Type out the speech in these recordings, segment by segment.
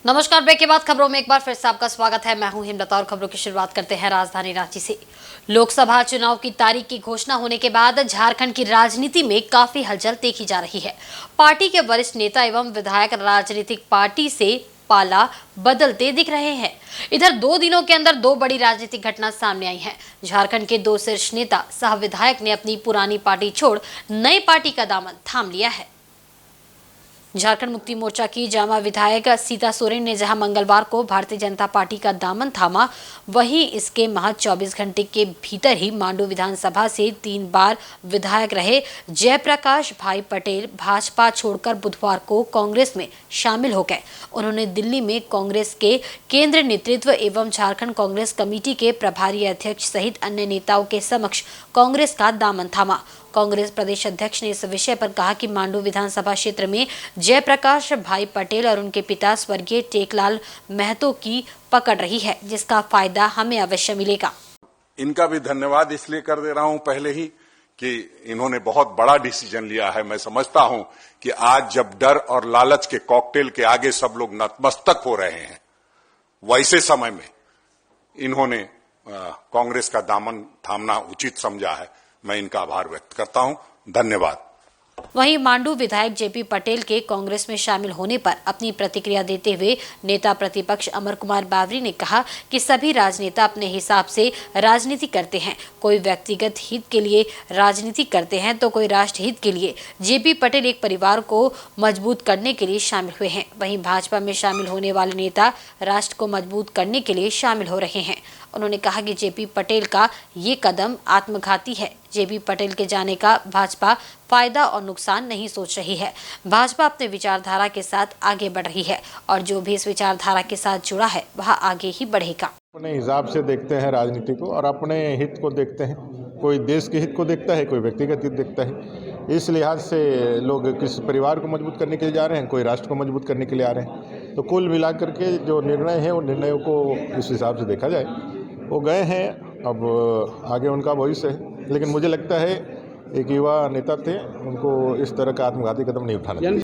नमस्कार। ब्रेक के बाद खबरों में एक बार फिर से आपका स्वागत है। मैं हूं हिमलता और खबरों की शुरुआत करते हैं राजधानी रांची से। लोकसभा चुनाव की तारीख की घोषणा होने के बाद झारखंड की राजनीति में काफी हलचल देखी जा रही है। पार्टी के वरिष्ठ नेता एवं विधायक राजनीतिक पार्टी से पाला बदलते दिख रहे हैं। इधर 2 दिनों के अंदर 2 बड़ी राजनीतिक घटना सामने आई हैं। झारखंड के 2 शीर्ष नेता सह विधायक ने अपनी पुरानी पार्टी छोड़ नई पार्टी का दामन थाम लिया है। झारखंड मुक्ति मोर्चा की जामा विधायक सीता सोरेन ने जहां मंगलवार को भारतीय जनता पार्टी का दामन थामा, वहीं इसके महज 24 घंटे के भीतर ही मांडू विधानसभा से 3 बार विधायक रहे जयप्रकाश भाई पटेल भाजपा छोड़कर बुधवार को कांग्रेस में शामिल हो गए। उन्होंने दिल्ली में कांग्रेस के केंद्रीय नेतृत्व एवं झारखंड कांग्रेस कमेटी के प्रभारी अध्यक्ष सहित अन्य नेताओं के समक्ष कांग्रेस का दामन थामा। कांग्रेस प्रदेश अध्यक्ष ने इस विषय पर कहा कि मांडू विधानसभा क्षेत्र में जयप्रकाश भाई पटेल और उनके पिता स्वर्गीय टेकलाल महतो की पकड़ रही है, जिसका फायदा हमें अवश्य मिलेगा। इनका भी धन्यवाद इसलिए कर दे रहा हूं पहले ही कि इन्होंने बहुत बड़ा डिसीजन लिया है। मैं समझता हूं कि आज जब डर और लालच के कॉकटेल के आगे सब लोग नतमस्तक हो रहे हैं, वैसे समय में इन्होंने कांग्रेस का दामन थामना उचित समझा है। मैं इनका आभार व्यक्त करता हूं। धन्यवाद। वहीं मांडू विधायक जेपी पटेल के कांग्रेस में शामिल होने पर अपनी प्रतिक्रिया देते हुए नेता प्रतिपक्ष अमर कुमार बावरी ने कहा कि सभी राजनेता अपने हिसाब से राजनीति करते हैं। कोई व्यक्तिगत हित के लिए राजनीति करते हैं तो कोई राष्ट्र हित के लिए। जेपी पटेल एक परिवार को मजबूत करने के लिए शामिल हुए हैं, वहीं भाजपा में शामिल होने वाले नेता राष्ट्र को मजबूत करने के लिए शामिल हो रहे हैं। उन्होंने कहा कि जेपी पटेल का ये कदम आत्मघाती है। जेपी पटेल के जाने का भाजपा फायदा और नुकसान नहीं सोच रही है। भाजपा अपने विचारधारा के साथ आगे बढ़ रही है और जो भी इस विचारधारा के साथ जुड़ा है वह आगे ही बढ़ेगा। अपने हिसाब से देखते हैं राजनीति को और अपने हित को देखते हैं। कोई देश के हित को देखता है, कोई व्यक्तिगत हित देखता है। इस लिहाज से लोग किस परिवार को मजबूत करने के लिए जा रहे हैं, कोई राष्ट्र को मजबूत करने के लिए आ रहे हैं। तो कुल मिलाकर के जो निर्णय है, उन निर्णयों को इस हिसाब से देखा जाए। वो गए हैं, अब आगे उनका भविष्य है। लेकिन मुझे लगता है एक युवा नेता थे, उनको इस तरह का आत्मघाती कदम नहीं उठाना चाहिए।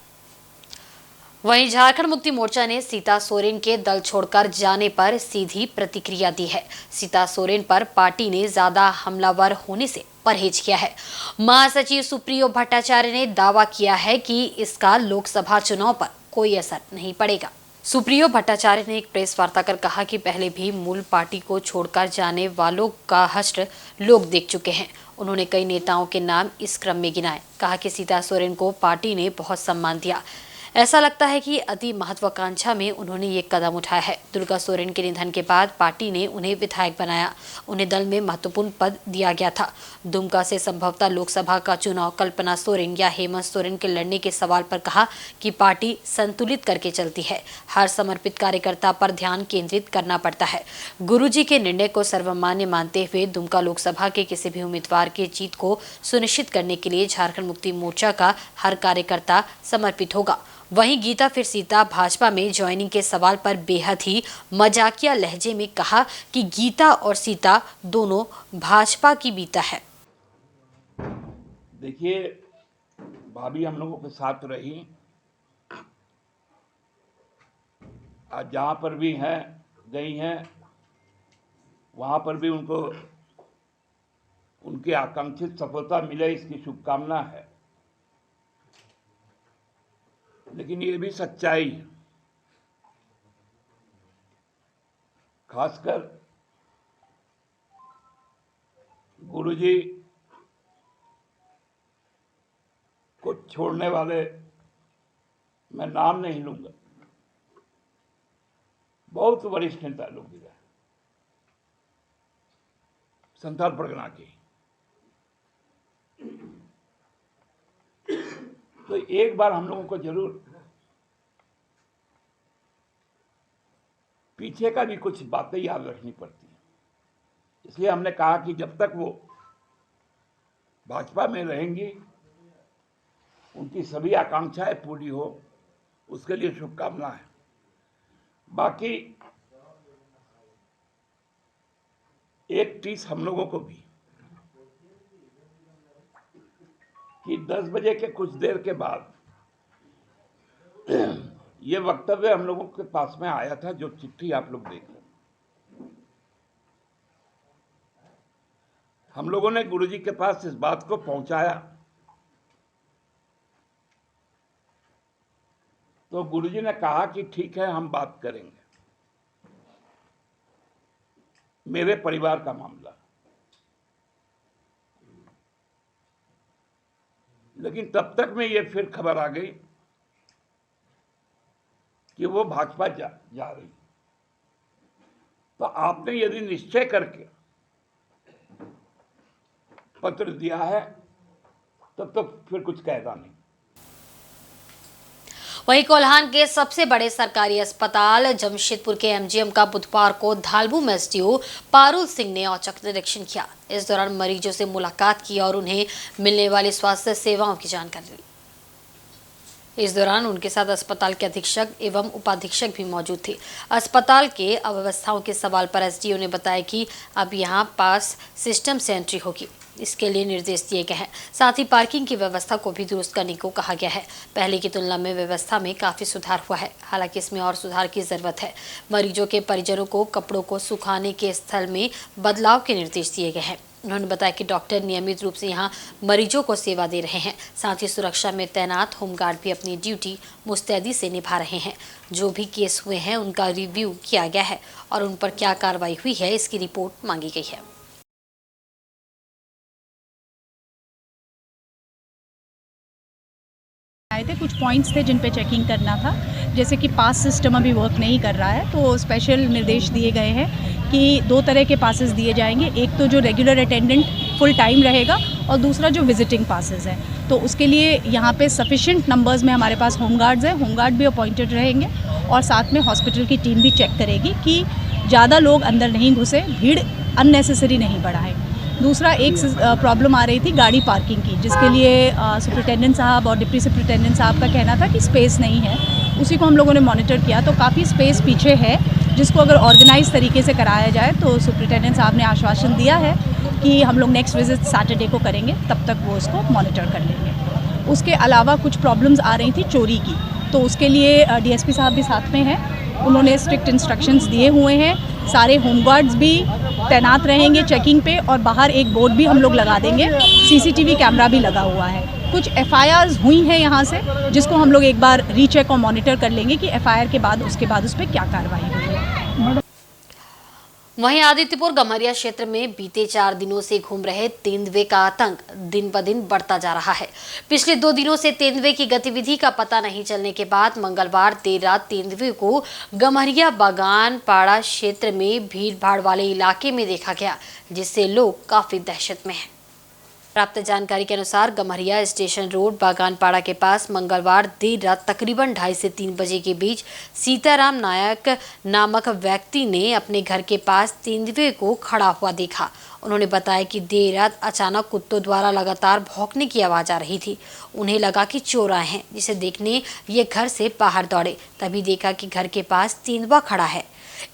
वहीं झारखंड मुक्ति मोर्चा ने सीता सोरेन के दल छोड़कर जाने पर सीधी प्रतिक्रिया दी है। सीता सोरेन पर पार्टी ने ज्यादा हमलावर होने से परहेज किया है। महासचिव सुप्रियो भट्टाचार्य ने दावा किया है कि इसका लोकसभा चुनाव पर कोई असर नहीं पड़ेगा। सुप्रियो भट्टाचार्य ने एक प्रेस वार्ता कर कहा कि पहले भी मूल पार्टी को छोड़कर जाने वालों का हश्र लोग देख चुके हैं। उन्होंने कई नेताओं के नाम इस क्रम में गिनाए। कहा कि सीता सोरेन को पार्टी ने बहुत सम्मान दिया। ऐसा लगता है कि अति महत्वाकांक्षा में उन्होंने ये कदम उठाया है। दुर्गा सोरेन के निधन के बाद पार्टी ने उन्हें विधायक बनाया। उन्हें दल में महत्वपूर्ण पद दिया गया था। दुमका से संभवतः लोकसभा का चुनाव कल्पना सोरेन या हेमंत सोरेन के लड़ने के सवाल पर कहा कि पार्टी संतुलित करके चलती है। हर समर्पित कार्यकर्ता पर ध्यान केंद्रित करना पड़ता है। गुरुजी के निर्णय को सर्वमान्य मानते हुए दुमका लोकसभा के किसी भी उम्मीदवार की जीत को सुनिश्चित करने के लिए झारखंड मुक्ति मोर्चा का हर कार्यकर्ता समर्पित होगा। वहीं गीता फिर सीता भाजपा में ज्वाइनिंग के सवाल पर बेहद ही मजाकिया लहजे में कहा कि गीता और सीता दोनों भाजपा की बीता है। देखिए, भाभी हम लोगों के साथ रही, आज जहाँ पर भी हैं गई हैं, वहाँ पर भी उनको उनकी आकांक्षित सफलता मिले, इसकी शुभकामना है। लेकिन ये भी सच्चाई है, खासकर गुरुजी को छोड़ने वाले, मैं नाम नहीं लूंगा, बहुत वरिष्ठ नेता लोग भी रहे संथाल परगना के। तो एक बार हम लोगों को जरूर पीछे का भी कुछ बातें याद रखनी पड़ती हैं। इसलिए हमने कहा कि जब तक वो भाजपा में रहेंगी, उनकी सभी आकांक्षाएं पूरी हो, उसके लिए शुभकामनाएं। बाकी एक टीस हम लोगों को भी कि 10 बजे के कुछ देर के बाद ये वक्तव्य हम लोगों के पास में आया था, जो चिट्ठी आप लोग देख रहे हैं। हम लोगों ने गुरुजी के पास इस बात को पहुंचाया, तो गुरुजी ने कहा कि ठीक है, हम बात करेंगे। मेरे परिवार का मामला, लेकिन तब तक में ये फिर खबर आ गई कि वो भाजपा जा रही। तो आपने यदि निश्चय करके पत्र दिया है, तब तो फिर कुछ कहना नहीं। वहीं कोल्हान के सबसे बड़े सरकारी अस्पताल जमशेदपुर के एमजीएम का बुधवार को धालबू में एसडीओ पारुल सिंह ने औचक निरीक्षण किया। इस दौरान मरीजों से मुलाकात की और उन्हें मिलने वाली स्वास्थ्य सेवाओं की जानकारी ली। इस दौरान उनके साथ अस्पताल के अधीक्षक एवं उपाधीक्षक भी मौजूद थे। अस्पताल के अव्यवस्थाओं के सवाल पर एसडीओ ने बताया कि अब यहां पास सिस्टम से एंट्री होगी, इसके लिए निर्देश दिए गए हैं। साथ ही पार्किंग की व्यवस्था को भी दुरुस्त करने को कहा गया है। पहले की तुलना में व्यवस्था में काफी सुधार हुआ है, हालांकि इसमें और सुधार की जरूरत है। मरीजों के परिजनों को कपड़ों को सुखाने के स्थल में बदलाव के निर्देश दिए गए हैं। उन्होंने बताया कि डॉक्टर नियमित रूप से यहां मरीजों को सेवा दे रहे हैं। साथ ही सुरक्षा में तैनात होमगार्ड भी अपनी ड्यूटी मुस्तैदी से निभा रहे हैं। जो भी केस हुए हैं उनका रिव्यू किया गया है और उन पर क्या कार्रवाई हुई है, इसकी रिपोर्ट मांगी गई है। आए थे, कुछ पॉइंट्स थे जिन पे चेकिंग करना था, जैसे कि पास सिस्टम अभी वर्क नहीं कर रहा है, तो स्पेशल निर्देश दिए गए हैं कि 2 तरह के पासेस दिए जाएंगे। एक तो जो रेगुलर अटेंडेंट फुल टाइम रहेगा और दूसरा जो विजिटिंग पासेस है। तो उसके लिए यहाँ पे सफिशिएंट नंबर्स में हमारे पास होमगार्ड्स हैं, होमगार्ड भी अपॉइंटेड रहेंगे और साथ में हॉस्पिटल की टीम भी चेक करेगी कि ज़्यादा लोग अंदर नहीं घुसे, भीड़ अननेसेसरी नहीं बढ़ाए। दूसरा, एक प्रॉब्लम आ रही थी गाड़ी पार्किंग की, जिसके लिए सुपरिटेंडेंट साहब और डिप्टी सुपरिटेंडेंट साहब का कहना था कि स्पेस नहीं है। उसी को हम लोगों ने मॉनिटर किया, तो काफ़ी स्पेस पीछे है, जिसको अगर ऑर्गेनाइज तरीके से कराया जाए तो सुपरिटेंडेंट साहब ने आश्वासन दिया है कि हम लोग नेक्स्ट विजिट सैटरडे को करेंगे, तब तक वो उसको मॉनिटर कर लेंगे। उसके अलावा कुछ प्रॉब्लम्स आ रही थी चोरी की, तो उसके लिए डीएसपी साहब भी साथ में हैं। उन्होंने स्ट्रिक्ट इंस्ट्रक्शंस दिए हुए हैं। सारे होमगार्ड्स भी तैनात रहेंगे चेकिंग पे और बाहर एक बोर्ड भी हम लोग लगा देंगे। सीसीटीवी कैमरा भी लगा हुआ है। कुछ एफआईआर्स हुई हैं यहाँ से, जिसको हम लोग एक बार रीचेक और मॉनिटर कर लेंगे कि एफआईआर के बाद उसके बाद उस पर क्या कार्रवाई हुई है। वहीं आदित्यपुर गम्हरिया क्षेत्र में बीते 4 दिनों से घूम रहे तेंदुए का आतंक दिन ब दिन बढ़ता जा रहा है। पिछले 2 दिनों से तेंदुए की गतिविधि का पता नहीं चलने के बाद मंगलवार देर रात तेंदुए को गम्हरिया बागान पाड़ा क्षेत्र में भीड़ भाड़ वाले इलाके में देखा गया, जिससे लोग काफी दहशत में हैं। प्राप्त जानकारी के अनुसार गम्हरिया स्टेशन रोड बागानपाड़ा के पास मंगलवार देर रात तकरीबन 2:30 से 3 बजे के बीच सीताराम नायक नामक व्यक्ति ने अपने घर के पास तेंदुए को खड़ा हुआ देखा। उन्होंने बताया कि देर रात अचानक कुत्तों द्वारा लगातार भौंकने की आवाज़ आ रही थी। उन्हें लगा कि चोर आए हैं, जिसे देखने ये घर से बाहर दौड़े। तभी देखा कि घर के पास तेंदुआ खड़ा है।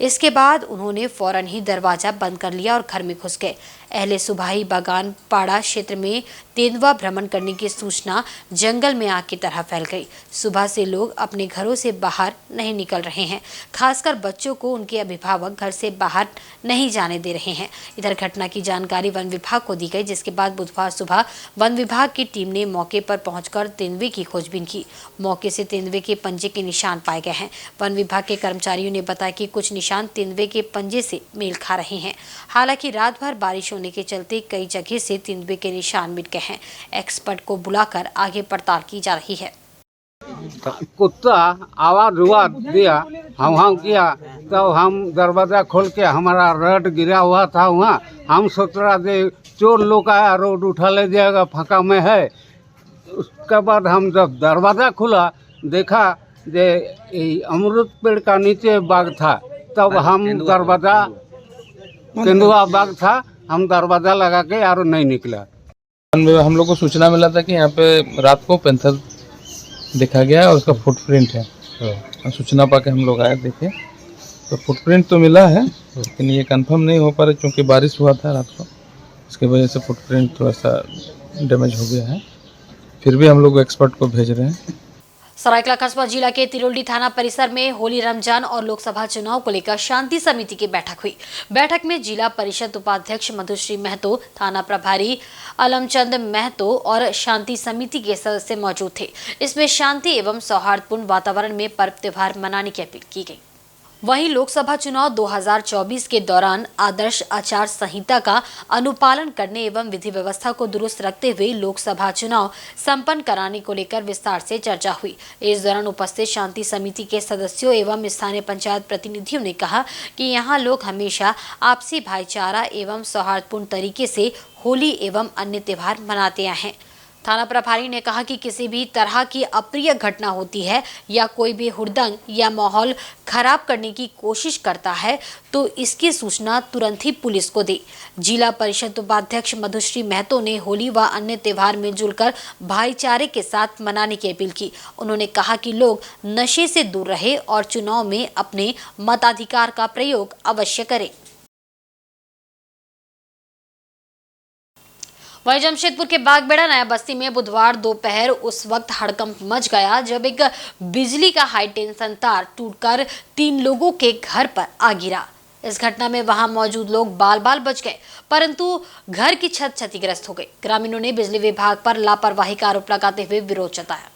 इसके बाद उन्होंने फौरन ही दरवाजा बंद कर लिया और घर में घुस गए। अहले सुबह ही बागान पाड़ा क्षेत्र में तेंदुआ भ्रमण करने की सूचना जंगल में आग की तरह फैल गई। सुबह से लोग अपने घरों से बाहर नहीं निकल रहे हैं, खासकर बच्चों को उनके अभिभावक घर से बाहर नहीं जाने दे रहे हैं। इधर घटना की जानकारी वन विभाग को दी गई, जिसके बाद बुधवार सुबह वन विभाग की टीम ने मौके पर पहुंचकर तेंदुए की खोजबीन की। मौके से तेंदुए के पंजे के निशान पाए गए हैं। वन विभाग के कर्मचारियों ने बताया कि कुछ निशान तेंदुए के पंजे से मेल खा रहे हैं। हालांकि रात भर बारिश होने के चलते कई जगह से तेंदुए के निशान मिट गए हैं। एक्सपर्ट को बुलाकर आगे पड़ताल की जा रही है। कुत्ता आवाज हुआ दिया, हम किया, तो हम दरवाजा खोल के हमारा रड गिरा हुआ था वहाँ। हम सोच रहा थे चोर लोग आया, रोड उठा ले जाएगा, फाका में है। उसके बाद हम जब दरवाजा खुला देखा जे अमरूद पेड़ का नीचे बाग था, तब हम दरवाजा तेंदुआ बाग था, हम दरवाजा लगा के यार नहीं निकला। हम लोग को सूचना मिला था कि यहाँ पे रात को पैंथर देखा गया और उसका फुटप्रिंट है। सूचना पाके हम लोग आए, देखे तो फुटप्रिंट तो मिला है, लेकिन ये कंफर्म नहीं हो पा रहा क्योंकि बारिश हुआ था रात को, इसके वजह से फुटप्रिंट थोड़ा सा डैमेज हो गया है। फिर भी हम लोग एक्सपर्ट को भेज रहे हैं। सरायकेला कस्बा जिला के तिरोली थाना परिसर में होली, रमजान और लोकसभा चुनाव को लेकर शांति समिति की बैठक हुई। बैठक में जिला परिषद उपाध्यक्ष मधुश्री महतो, थाना प्रभारी अलमचंद महतो और शांति समिति के सदस्य मौजूद थे। इसमें शांति एवं सौहार्दपूर्ण वातावरण में पर्व त्योहार मनाने की अपील की गई। वहीं लोकसभा चुनाव 2024 के दौरान आदर्श आचार संहिता का अनुपालन करने एवं विधि व्यवस्था को दुरुस्त रखते हुए लोकसभा चुनाव संपन्न कराने को लेकर विस्तार से चर्चा हुई। इस दौरान उपस्थित शांति समिति के सदस्यों एवं स्थानीय पंचायत प्रतिनिधियों ने कहा कि यहां लोग हमेशा आपसी भाईचारा एवं सौहार्दपूर्ण तरीके से होली एवं अन्य त्योहार मनाते आए हैं। थाना प्रभारी ने कहा कि किसी भी तरह की अप्रिय घटना होती है या कोई भी हुड़दंग या माहौल खराब करने की कोशिश करता है तो इसकी सूचना तुरंत ही पुलिस को दे। जिला परिषद उपाध्यक्ष मधुश्री महतो ने होली व अन्य त्योहार में जुलकर भाईचारे के साथ मनाने की अपील की। उन्होंने कहा कि लोग नशे से दूर रहे और चुनाव में अपने मताधिकार का प्रयोग अवश्य करें। वहीं जमशेदपुर के बागबेड़ा नया बस्ती में बुधवार दोपहर उस वक्त हड़कंप मच गया जब एक बिजली का हाई टेंशन तार टूटकर 3 लोगों के घर पर आ गिरा। इस घटना में वहां मौजूद लोग बाल बच गए, परंतु घर की छत क्षतिग्रस्त हो गई। ग्रामीणों ने बिजली विभाग पर लापरवाही का आरोप लगाते हुए विरोध जताया।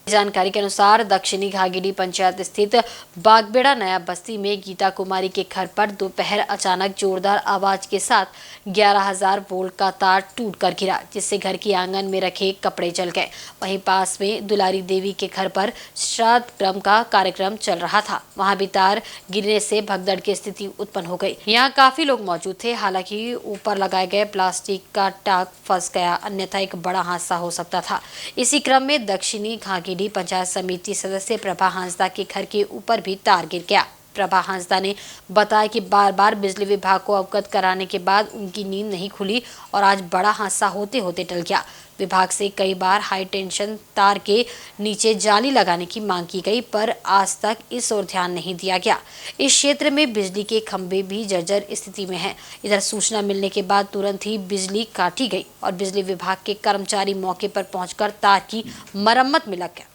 जानकारी के अनुसार दक्षिणी घागिडी पंचायत स्थित बागबेड़ा नया बस्ती में गीता कुमारी के घर पर दोपहर अचानक जोरदार आवाज के साथ 11,000 वोल्ट का तार टूटकर गिरा, जिससे घर के आंगन में रखे कपड़े जल गए। वहीं पास में दुलारी देवी के घर पर श्राद्ध क्रम का कार्यक्रम चल रहा था। वहां भी तार गिरने से भगदड़ की स्थिति उत्पन्न हो गई। यहाँ काफी लोग मौजूद थे। हालांकि ऊपर लगाए गए प्लास्टिक का टाक फंस गया, अन्यथा एक बड़ा हादसा हो सकता था। इसी क्रम में दक्षिणी घागिडी पंचायत समिति सदस्य प्रभा हांसदा के घर के ऊपर भी तार गिर गया। प्रभा हांसदा ने बताया कि बार बिजली विभाग को अवगत कराने के बाद उनकी नींद नहीं खुली और आज बड़ा हादसा होते होते टल गया। विभाग से कई बार हाई टेंशन तार के नीचे जाली लगाने की मांग की गई, पर आज तक इस ओर ध्यान नहीं दिया गया। इस क्षेत्र में बिजली के खंभे भी जर्जर स्थिति में हैं। इधर सूचना मिलने के बाद तुरंत ही बिजली काटी गई और बिजली विभाग के कर्मचारी मौके पर पहुंचकर तार की मरम्मत में लग गए।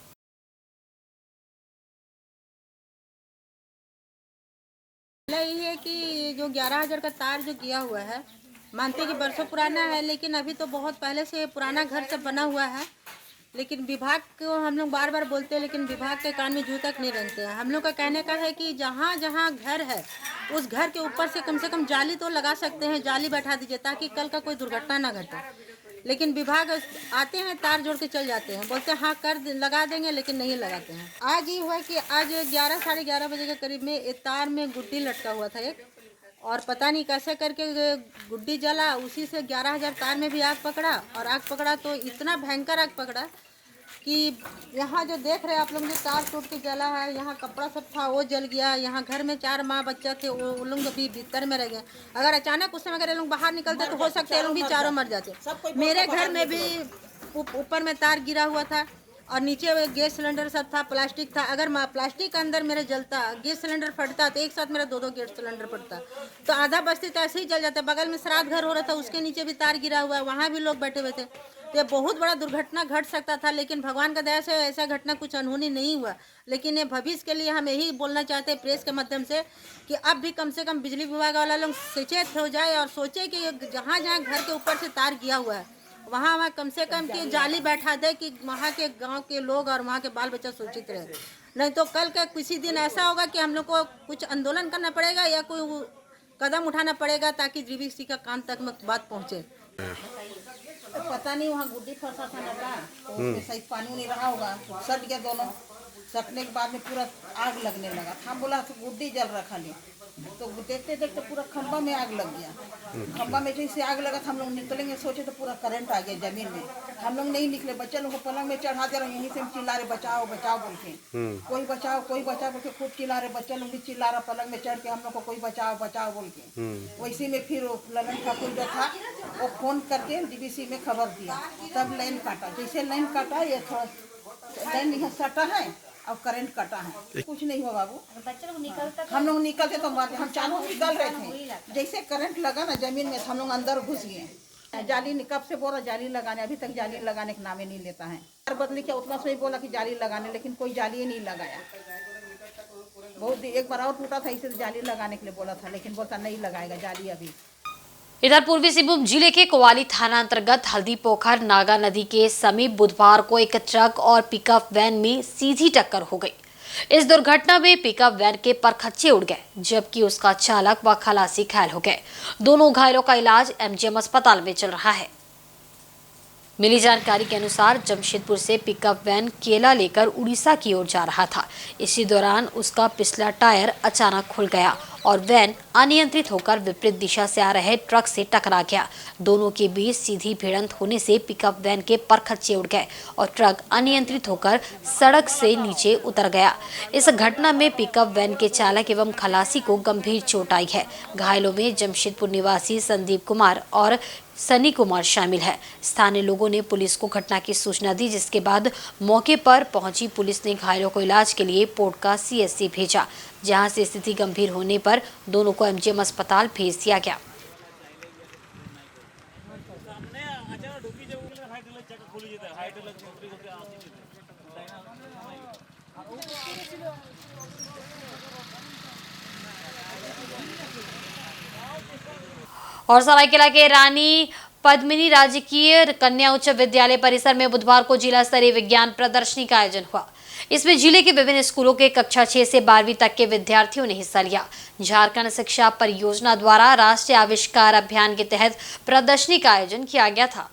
यही है कि जो 11,000 का तार जो किया हुआ है, मानते कि बरसों पुराना है, लेकिन अभी तो बहुत पहले से पुराना घर सब बना हुआ है। लेकिन विभाग को हम लोग बार बोलते हैं, लेकिन विभाग के कान में जू तक नहीं रेंगते हैं। हम लोग का कहने का है कि जहाँ जहाँ घर है उस घर के ऊपर से कम जाली तो लगा सकते हैं, जाली बैठा दीजिए ताकि कल का कोई दुर्घटना ना घटे। लेकिन विभाग आते हैं, तार जोड़ के चल जाते हैं, बोलते हैं हाँ लगा देंगे, लेकिन नहीं लगाते हैं। आज ये हुआ कि आज 11 साढ़े 11 बजे के करीब में एक तार में गुड्डी लटका हुआ था एक, और पता नहीं कैसे करके गुड्डी जला। उसी से 11,000 तार में भी आग पकड़ा, और आग पकड़ा तो इतना भयंकर आग पकड़ा कि यहाँ जो देख रहे हैं आप लोग, जो तार टूट के जला है, यहाँ कपड़ा सब था वो जल गया। यहाँ घर में 4 माँ बच्चा थे, वो लोग भी भीतर में रह गए। अगर अचानक उस समय अगर ये लोग बाहर निकलते तो हो सकता है ये लोग भी चारों मर जाते। मेरे घर में भी ऊपर में तार गिरा हुआ था और नीचे गैस सिलेंडर सब था, प्लास्टिक था। अगर प्लास्टिक के अंदर मेरे जलता, गैस सिलेंडर फटता तो एक साथ मेरा 2 गैस सिलेंडर फटता, तो आधा बस्ती तो ऐसे ही जल जाता। बगल में श्राद्ध घर हो रहा था, उसके नीचे भी तार गिरा हुआ है, वहाँ भी लोग बैठे हुए थे। तो ये बहुत बड़ा दुर्घटना घट सकता था, लेकिन भगवान का दया से ऐसा घटना कुछ अनहोनी नहीं हुआ। लेकिन ये भविष्य के लिए हम यही बोलना चाहते हैं प्रेस के माध्यम से कि अब भी कम से कम बिजली विभाग वाला लोग सचेत हो जाए और सोचे कि जहाँ जहाँ घर के ऊपर से तार गिरा हुआ है वहाँ कम से कम की जाली बैठा दे कि वहाँ के गांव के लोग और वहाँ के बाल बच्चा सुरक्षित रहे। नहीं तो कल का किसी दिन ऐसा होगा कि हम लोग को कुछ आंदोलन करना पड़ेगा या कोई कदम उठाना पड़ेगा ताकि जीवीसी का कान तक में बात पहुँचे। पता नहीं वहाँ गुड्डी फंसा था ना, तो सही पानी नहीं रहा होगा, सट गया दोनों। सटने के बाद में पूरा आग लगने लगा। हम बोला तो गुड्डी जल रहा खाली, तो देखते देखते पूरा खंबा में आग लग गया। खंबा में जैसे आग लगा था हम लोग निकलेंगे सोचे तो पूरा करंट आ गया जमीन में। हम लोग नहीं निकले, बच्चे लोग को पलंग में चढ़ा दे रहे, यहीं से हम चिल्ला रहे बचाओ बचाओ बोल के, कोई बचाओ बोल के खूब चिल्ला रहे। बच्चे लोग भी चिल्ला रहा पलंग में चढ़ के हम लोग को कोई बचाओ बचाओ बोल के। वैसे में फिर ललन ठाकुर जो था वो फोन करके डीवीसी में खबर दिया, तब लाइन काटा। जैसे लाइन काटा, ये थोड़ा लाइन यहाँ सटा है और करंट कटा है। कुछ नहीं हुआ बाबू, हम लोग निकलते तो हम चारों निकल रहे थे। जैसे करंट लगा ना जमीन में, हम लोग अंदर घुस गए। जाली कब से बोला जाली लगाने, अभी तक जाली लगाने का नाम ही नहीं लेता है। बदली क्या उतना से ही बोला कि जाली लगाने, लेकिन कोई जाली ही नहीं लगाया। बहुत एक बार और टूटा था, इसे जाली लगाने के लिए बोला था, लेकिन बोलता नहीं लगाएगा जाली अभी। इधर पूर्वी सिंहभूम जिले के कोवाली थाना अंतर्गत हल्दी पोखर नागा नदी के समीप बुधवार को एक ट्रक और पिकअप वैन में सीधी टक्कर हो गई। इस दुर्घटना में पिकअप वैन के परखच्चे उड़ गए, जबकि उसका चालक व खलासी घायल हो गए। दोनों घायलों का इलाज एमजीएम अस्पताल में चल रहा है। मिली जानकारी के अनुसार जमशेदपुर से पिकअप वैन केला लेकर उड़ीसा की ओर जा रहा था। इसी दौरान उसका पिछला टायर अचानक खुल गया और वैन अनियंत्रित होकर विपरीत दिशा से आ रहे ट्रक से टकरा गया। दोनों के बीच सीधी भिड़ंत होने से पिकअप वैन के परखच्चे उड़ गए और ट्रक अनियंत्रित होकर सड़क से नीचे उतर गया। इस घटना में पिकअप वैन के चालक एवं खलासी को गंभीर चोट आई है। घायलों में जमशेदपुर निवासी संदीप कुमार और सनी कुमार शामिल है। स्थानीय लोगों ने पुलिस को घटना की सूचना दी, जिसके बाद मौके पर पहुंची पुलिस ने घायलों को इलाज के लिए पोटका सीएससी भेजा, जहां से स्थिति गंभीर होने पर दोनों को एमजीएम अस्पताल भेज दिया गया। और सरायकेला के रानी पद्मिनी राजकीय कन्या उच्च विद्यालय परिसर में बुधवार को जिला स्तरीय विज्ञान प्रदर्शनी का आयोजन हुआ। इसमें जिले के विभिन्न स्कूलों के कक्षा 6 से 12वीं तक के विद्यार्थियों ने हिस्सा लिया। झारखंड शिक्षा परियोजना द्वारा राष्ट्रीय आविष्कार अभियान के तहत प्रदर्शनी का आयोजन किया गया था।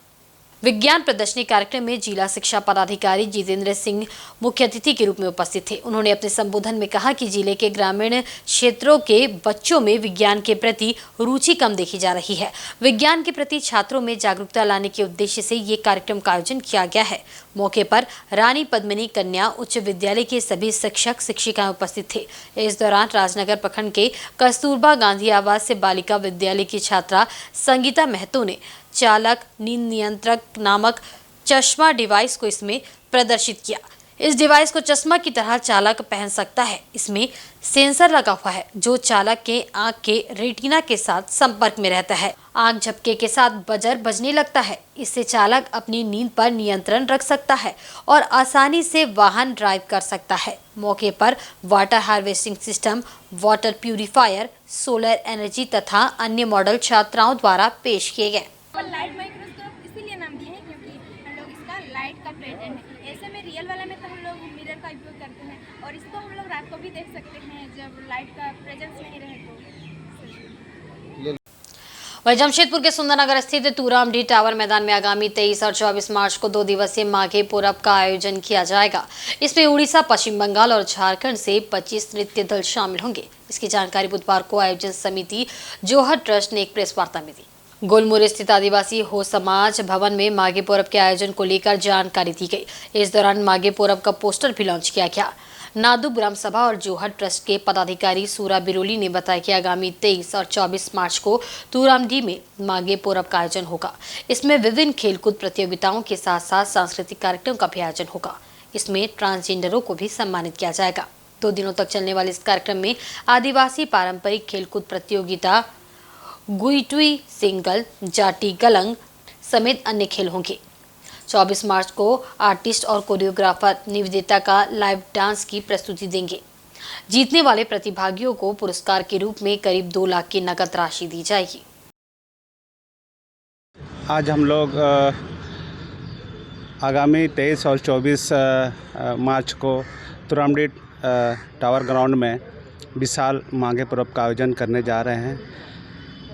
विज्ञान प्रदर्शनी कार्यक्रम में जिला शिक्षा पदाधिकारी जितेंद्र सिंह मुख्य अतिथि के रूप में उपस्थित थे। उन्होंने अपने संबोधन में कहा कि जिले के ग्रामीण क्षेत्रों के बच्चों में विज्ञान के प्रति रुचि कम देखी जा रही है। विज्ञान के प्रति छात्रों में जागरूकता लाने के उद्देश्य से ये कार्यक्रम का आयोजन किया गया है। मौके पर रानी पद्मिनी कन्या उच्च विद्यालय के सभी शिक्षक शिक्षिकाएं उपस्थित थे। इस दौरान राजनगर प्रखंड के कस्तूरबा गांधी आवास से बालिका विद्यालय की छात्रा संगीता महतो ने चालक नींद नियंत्रक नामक चश्मा डिवाइस को इसमें प्रदर्शित किया। इस डिवाइस को चश्मा की तरह चालक पहन सकता है। इसमें सेंसर लगा हुआ है जो चालक के आंख के रेटिना के साथ संपर्क में रहता है। आंख झपके के साथ बजर बजने लगता है। इससे चालक अपनी नींद पर नियंत्रण रख सकता है और आसानी से वाहन ड्राइव कर सकता है। मौके पर water harvesting system, water purifier, solar energy तथा अन्य मॉडल छात्राओं द्वारा पेश किए गए। लाइट माइक्रोस्कोप इसीलिए नाम दिए हैं क्योंकि हम लोग इसका लाइट का पेटेंट है। ऐसे में रियल वाला में तो हम लोग मिरर का उपयोग करते हैं और इसको हम लोग रात को भी देख सकते हैं जब लाइट का प्रेजेंस नहीं रहे तो। वहीं जमशेदपुर के सुंदरनगर स्थित तूरामडी टावर मैदान में आगामी 23 और 24 मार्च को 2 दिवसीय माघे पूरब का आयोजन किया जाएगा। इसमें उड़ीसा, पश्चिम बंगाल और झारखंड से 25 नृत्य दल शामिल होंगे। इसकी जानकारी बुधवार को आयोजन समिति जोहर ट्रस्ट ने एक प्रेस वार्ता में दी। गोलमुर स्थित आदिवासी हो समाज भवन में माघे पूरब के आयोजन को लेकर जानकारी दी गई। इस दौरान माघे पूरब का पोस्टर भी लॉन्च किया गया। नादुब ग्राम सभा और जोहर ट्रस्ट के पदाधिकारी सूरा बिरोली ने बताया कि आगामी 23 और 24 मार्च को तूरामडी में माघे पूरब का आयोजन होगा। इसमें विभिन्न खेलकूद प्रतियोगिताओं के साथ साथ सांस्कृतिक कार्यक्रम का भी आयोजन होगा। इसमें ट्रांसजेंडरों को भी सम्मानित किया जाएगा। 2 दिनों तक चलने वाले इस कार्यक्रम में आदिवासी पारंपरिक खेलकूद प्रतियोगिता, गुईटुई सिंगल, जाटी गलंग समेत अन्य खेल होंगे। 24 मार्च को आर्टिस्ट और कोरियोग्राफर निवेदिता का लाइव डांस की प्रस्तुति देंगे। जीतने वाले प्रतिभागियों को पुरस्कार के रूप में करीब 2 लाख की नकद राशि दी जाएगी। आज हम लोग आगामी 23 और 24 मार्च को तूरामडी टावर ग्राउंड में विशाल माघे पर्व का आयोजन करने जा रहे हैं।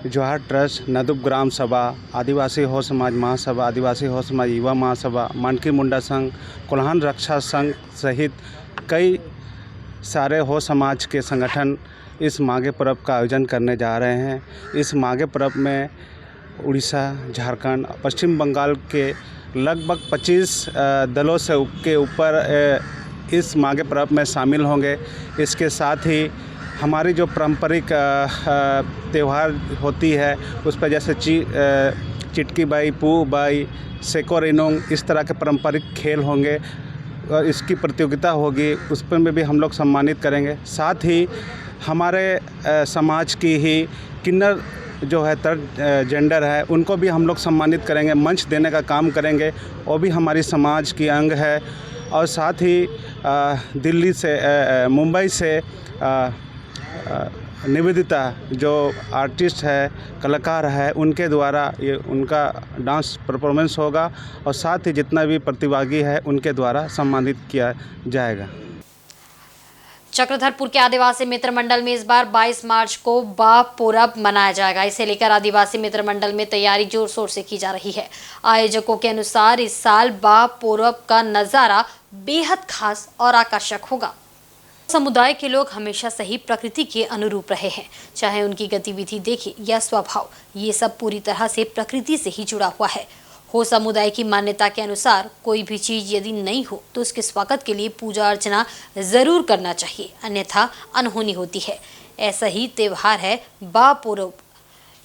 जोहर ट्रस्ट, नादुब ग्राम सभा, आदिवासी हो समाज महासभा, आदिवासी हो समाज युवा महासभा, मानकी मुंडा संघ, कोल्हान रक्षा संघ सहित कई सारे हो समाज के संगठन इस माघे पर्व का आयोजन करने जा रहे हैं। इस माघे पर्व में उड़ीसा, झारखंड, पश्चिम बंगाल के लगभग 25 दलों से के ऊपर इस माघे पर्व में शामिल होंगे। इसके साथ ही हमारी जो पारंपरिक त्यौहार होती है उस पर जैसे चिटकी बाई, पू बाई, सेको रेनोंग, इस तरह के पारंपरिक खेल होंगे और इसकी प्रतियोगिता होगी, उस पर में भी हम लोग सम्मानित करेंगे। साथ ही हमारे समाज की ही किन्नर जो है थर्ड जेंडर है उनको भी हम लोग सम्मानित करेंगे, मंच देने का काम करेंगे। वो भी हमारी समाज की अंग है। और साथ ही दिल्ली से मुंबई से निवेदिता जो आर्टिस्ट है, कलाकार है, उनके द्वारा ये उनका डांस परफॉर्मेंस होगा और साथ ही जितना भी प्रतिभागी है उनके द्वारा सम्मानित किया जाएगा। चक्रधरपुर के आदिवासी मित्र मंडल में इस बार 22 मार्च को बा पूरब मनाया जाएगा। इसे लेकर आदिवासी मित्र मंडल में तैयारी जोर शोर से की जा रही है। आयोजकों के अनुसार इस साल बा पूरब का नजारा बेहद खास और आकर्षक होगा। समुदाय के लोग हमेशा से ही प्रकृति के अनुरूप रहे हैं, चाहे उनकी गतिविधि देखें या स्वभाव, ये सब पूरी तरह से प्रकृति से ही जुड़ा हुआ है। हो समुदाय की मान्यता के अनुसार कोई भी चीज यदि नहीं हो तो उसके स्वागत के लिए पूजा अर्चना जरूर करना चाहिए, अन्यथा अनहोनी होती है। ऐसा ही त्योहार है बा पूरब।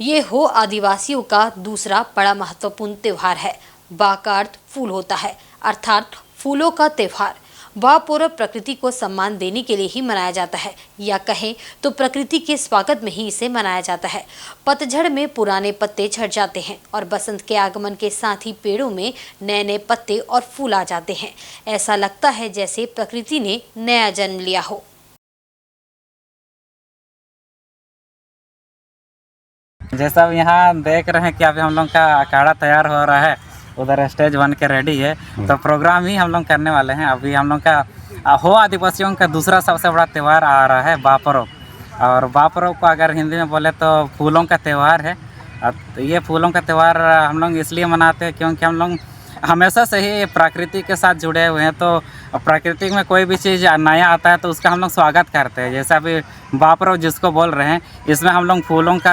ये हो आदिवासियों का दूसरा बड़ा महत्वपूर्ण त्योहार है। बा का अर्थ फूल होता है, अर्थात फूलों का त्योहार। बा पूरब प्रकृति को सम्मान देने के लिए ही मनाया जाता है, या कहें तो प्रकृति के स्वागत में ही इसे मनाया जाता है। पतझड़ में पुराने पत्ते झड़ जाते हैं और बसंत के आगमन के साथ ही पेड़ों में नए नए पत्ते और फूल आ जाते हैं। ऐसा लगता है जैसे प्रकृति ने नया जन्म लिया हो। जैसा यहाँ देख रहे हैं कि अभी हम लोग का अखाड़ा तैयार हो रहा है, उधर स्टेज बन के रेडी है, तो प्रोग्राम ही हम लोग करने वाले हैं। अभी हम लोग का हो आदिवासियों का दूसरा सबसे बड़ा त्यौहार आ रहा है बा पूरब। और बा पूरब को अगर हिंदी में बोले तो फूलों का त्यौहार है। ये फूलों का त्यौहार हम लोग इसलिए मनाते हैं क्योंकि हम लोग हमेशा से ही प्रकृति के साथ जुड़े हुए हैं। तो प्रकृति में कोई भी चीज़ नया आता है तो उसका हम लोग स्वागत करते हैं। जैसे अभी बा पूरब जिसको बोल रहे हैं, इसमें हम लोग फूलों का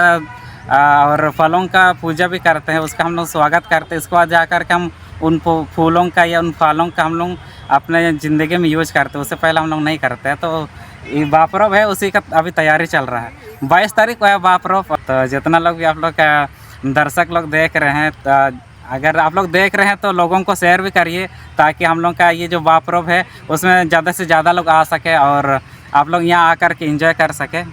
और फलों का पूजा भी करते हैं, उसका हम लोग स्वागत करते हैं। इसके बाद जाकर के हम उन फूलों का या उन फलों का हम लोग अपने ज़िंदगी में यूज करते हैं, उससे पहले हम लोग नहीं करते हैं। तो ये बा पूरब है, उसी का अभी तैयारी चल रहा है। 22 तारीख को है बा पूरब। तो जितना लोग भी आप लोग का दर्शक लोग देख रहे हैं, तो अगर आप लोग देख रहे हैं तो लोगों को शेयर भी करिए, ताकि हम लोग का ये जो बा पूरब है उसमें ज़्यादा से ज़्यादा लोग आ सके और आप लोग यहाँ आकर के एंजॉय कर सके।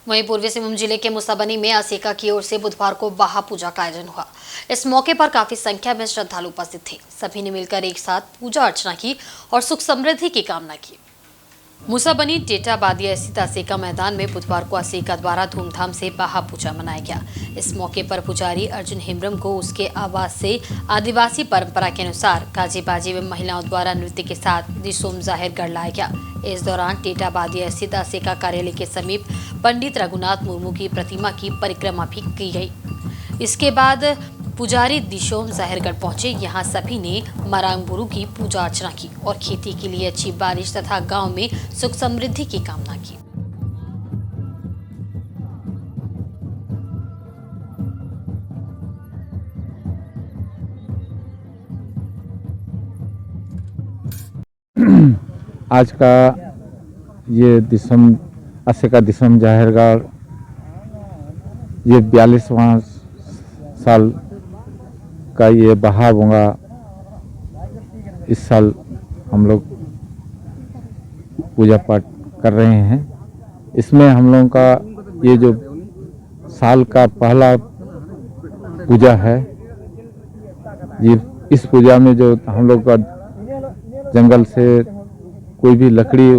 वहीं पूर्वी सिंहभूम जिले के मुसाबनी में असेका की ओर से बुधवार को बहा पूजा का आयोजन हुआ। इस मौके पर काफी संख्या में श्रद्धालु उपस्थित थे। सभी ने मिलकर एक साथ पूजा अर्चना की और सुख समृद्धि की कामना की। मुसाबनी टेटा बादिया स्थित असेका मैदान में बुधवार को असेका द्वारा धूमधाम से बहा पूजा मनाया गया। इस मौके पर पुजारी अर्जुन हेम्ब्रम को उसके आवास से आदिवासी परंपरा के अनुसार गाजे बाजे में महिलाओं द्वारा नृत्य के साथ दिशोम जाहिर कर लाया गया। इस दौरान टेटा बादिया स्थित असेका कार्यालय के समीप पंडित रघुनाथ मुर्मू की प्रतिमा की परिक्रमा भी की गई। इसके बाद पुजारी दिशोम जाहिरगढ़ पहुंचे। यहां सभी ने मरांगबुरु की पूजा अर्चना की और खेती के लिए अच्छी बारिश तथा गांव में सुख समृद्धि की कामना की। आज का ये दिसम असेका दिसम जाहिरगढ़ ये 42वां साल का ये बहा बोंगा इस साल हम लोग पूजा पाठ कर रहे हैं। इसमें हम लोगों का ये जो साल का पहला पूजा है, ये इस पूजा में जो हम लोग का जंगल से कोई भी लकड़ी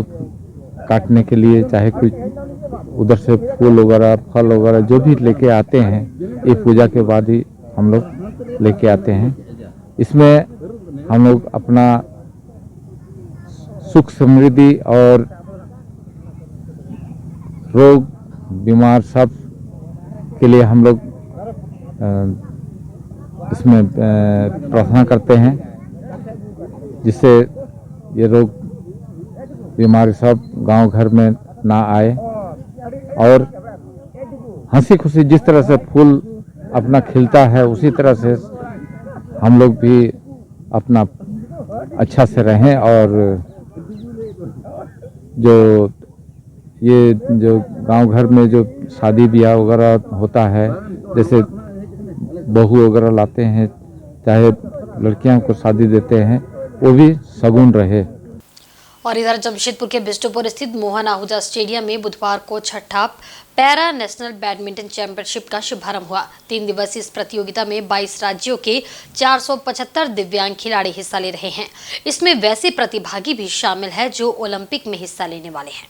काटने के लिए, चाहे कोई उधर से फूल वगैरह फल वगैरह जो भी लेके आते हैं, ये पूजा के बाद ही हम लोग लेके आते हैं। इसमें हम लोग अपना सुख समृद्धि और रोग बीमार सब के लिए हम लोग इसमें प्रार्थना करते हैं, जिससे ये रोग बीमारी सब गांव घर में ना आए और हंसी खुशी जिस तरह से फूल अपना खिलता है उसी तरह से हम लोग भी अपना अच्छा से रहें। और जो ये जो गांव घर में जो शादी ब्याह वगैरह होता है, जैसे बहू वगैरह लाते हैं, चाहे लड़कियों को शादी देते हैं, वो भी सगुन रहे। और इधर जमशेदपुर के बिष्टुपुर स्थित मोहन आहूजा स्टेडियम में बुधवार को छठा पैरा नेशनल बैडमिंटन चैंपियनशिप का शुभारंभ हुआ। 3 दिवसीय इस प्रतियोगिता में 22 राज्यों के 475 दिव्यांग खिलाड़ी हिस्सा ले रहे हैं। इसमें वैसे प्रतिभागी भी शामिल है जो ओलंपिक में हिस्सा लेने वाले हैं।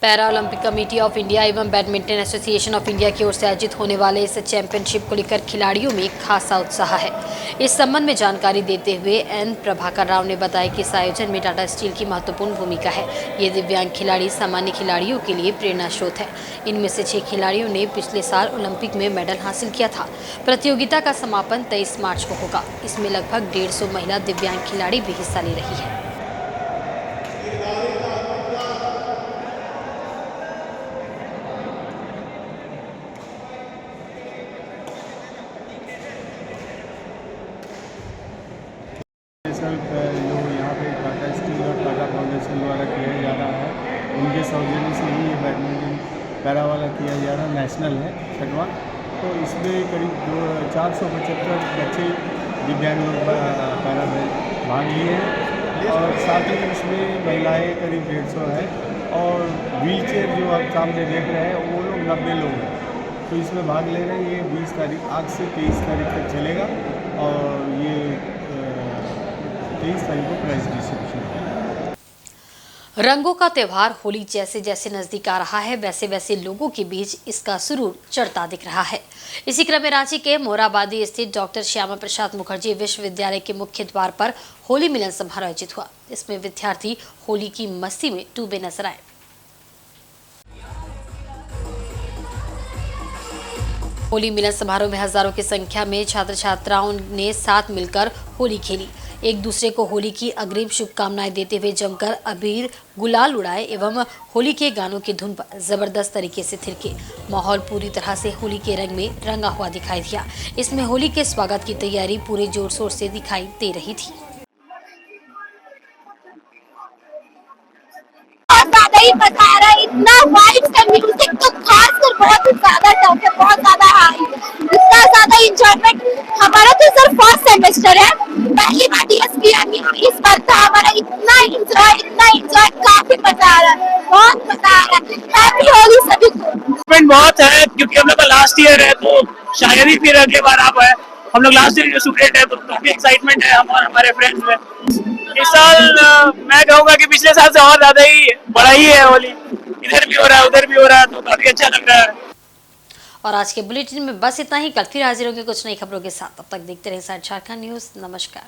Para Olympic committee of India एवं बैडमिंटन एसोसिएशन ऑफ इंडिया की ओर से आयोजित होने वाले इस चैंपियनशिप को लेकर खिलाड़ियों में खासा उत्साह है। इस संबंध में जानकारी देते हुए एन प्रभाकर राव ने बताया कि इस आयोजन में टाटा स्टील की महत्वपूर्ण भूमिका है। ये दिव्यांग खिलाड़ी सामान्य खिलाड़ियों के लिए प्रेरणा स्रोत है। इनमें से 6 खिलाड़ियों ने पिछले साल ओलंपिक में मेडल हासिल किया था। प्रतियोगिता का समापन 23 मार्च को होगा। इसमें लगभग 150 महिला दिव्यांग खिलाड़ी भी हिस्सा ले रही है। जो यहाँ पे टाटा स्टील और टाटा फाउंडेशन द्वारा किया जा रहा है, उनके सौजन्य से ही ये बैडमिंटन पैरा वाला किया जा रहा है, नेशनल है छठवां। तो इसमें करीब 475 बच्चे दिव्यांग लोग पैरा में भाग लिए हैं और साथ ही इसमें महिलाएं करीब 150 है और व्हील चेयर जो आप सामने देख रहे हैं वो लोग 90 लोग हैं। तो इसमें भाग ले रहे हैं। ये 20 तारीख आज से 23 तारीख तक चलेगा और ये 23 तारीख को प्राइज डिस्ट्रीब्यूशन है। रंगों का त्योहार होली जैसे जैसे नजदीक आ रहा है, वैसे वैसे लोगों के बीच इसका सुरूर चढ़ता दिख रहा है। इसी क्रम में रांची के मोराबादी स्थित डॉक्टर श्यामा प्रसाद मुखर्जी विश्वविद्यालय के मुख्य द्वार पर होली मिलन समारोह आयोजित हुआ। इसमें विद्यार्थी होली की मस्ती में डूबे नजर आए। होली मिलन समारोह में हजारों की संख्या में छात्र छात्राओं ने साथ मिलकर होली खेली। एक दूसरे को होली की अग्रिम शुभकामनाएं देते हुए जमकर अबीर गुलाल उड़ाए एवं होली के गानों की धुन पर जबरदस्त तरीके से थिरके। माहौल पूरी तरह से होली के रंग में रंगा हुआ दिखाई दिया। इसमें होली के स्वागत की तैयारी पूरे जोर शोर से दिखाई दे रही थी। ही मजा आ रहा है, इतना वाइब्स है, म्यूजिक तो खासकर बहुत ज्यादा टफ है, बहुत ज्यादा हाई, इतना ज्यादा एंजॉयमेंट। हमारा तो सिर्फ फर्स्ट सेमेस्टर है, पहली बार डीएसपी आ गई, इस बार था हमारा इतना एंजॉय, काफी मजा आ रहा है, बहुत मजा आ रहा है। हैप्पी होली सभी को। बहुत है क्योंकि हम लोग का लास्ट ईयर है तो शायद ही फिर अगले बार आप है। हम लोग लास्ट ईयर जो स्टूडेंट है तो काफी एक्साइटमेंट है हमारे फ्रेंड्स में। इस साल मैं कहूँगा कि पिछले साल से और ज्यादा ही बड़ा ही है होली, इधर भी हो रहा है उधर भी हो रहा है तो काफी अच्छा लग रहा है। और आज के बुलेटिन में बस इतना ही। कल फिर हाजिर होंगे कुछ नई खबरों के साथ। तब तक देखते रहे साइड झारखंड न्यूज। नमस्कार।